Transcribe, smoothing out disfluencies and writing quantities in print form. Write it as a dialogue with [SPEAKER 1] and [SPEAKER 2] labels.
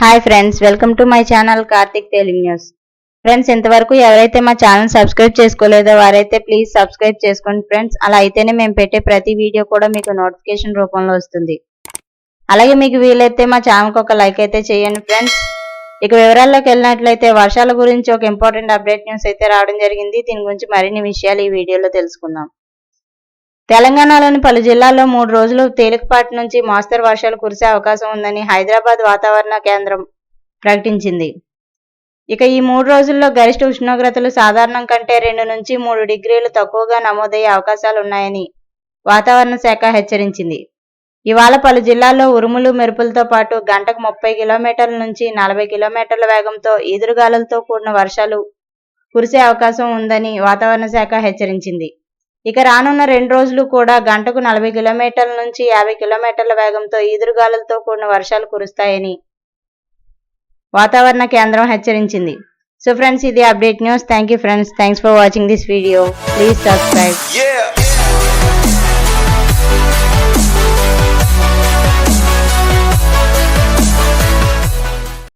[SPEAKER 1] Hi friends, welcome to my channel Karthik Telugu news. Friends, ఇంతవరకు ఎవరైతే మా ఛానల్ సబ్స్క్రైబ్ చేసుకోలేదో వారైతే ప్లీజ్ సబ్స్క్రైబ్ చేసుకోండి ఫ్రెండ్స్. అలా అయితేనే మేము పెట్టే ప్రతి వీడియో కూడా మీకు నోటిఫికేషన్ రూపంలో వస్తుంది. అలాగే మీకు వీలైతే మా ఛానల్కి ఒక లైక్ అయితే చేయండి ఫ్రెండ్స్. ఇక వివరాల్లోకి వెళ్ళినట్లయితే వర్షాల గురించి ఒక ఇంపార్టెంట్ అప్డేట్ న్యూస్ అయితే రావడం జరిగింది. దీని గురించి మరిన్ని విషయాలు ఈ వీడియోలో తెలుసుకుందాం. తెలంగాణలోని పలు జిల్లాల్లో 3 రోజులు తేలికపాటి నుంచి మోస్తరు వర్షాలు కురిసే అవకాశం ఉందని హైదరాబాద్ వాతావరణ కేంద్రం ప్రకటించింది. ఇక ఈ 3 రోజుల్లో గరిష్ట ఉష్ణోగ్రతలు సాధారణం కంటే 2 నుంచి 3 డిగ్రీలు తక్కువగా నమోదయ్యే అవకాశాలున్నాయని వాతావరణ శాఖ హెచ్చరించింది. ఇవాళ పలు జిల్లాల్లో ఉరుములు మెరుపులతో పాటు గంటకు 30 కిలోమీటర్ల నుంచి 40 కిలోమీటర్ల వేగంతో ఈదురుగాలులతో కూడిన వర్షాలు కురిసే అవకాశం ఉందని వాతావరణ శాఖ హెచ్చరించింది. ఇక రానున్న 2 రోజులు కూడా గంటకు 40 కిలోమీటర్ల నుంచి 50 కిలోమీటర్ల వేగంతో ఈదురుగాలులతో కూడిన వర్షాలు కురుస్తాయని వాతావరణ కేంద్రం హెచ్చరించింది. సో ఫ్రెండ్స్, ఇది update news. Thank you friends. Thanks for watching this video. Please subscribe.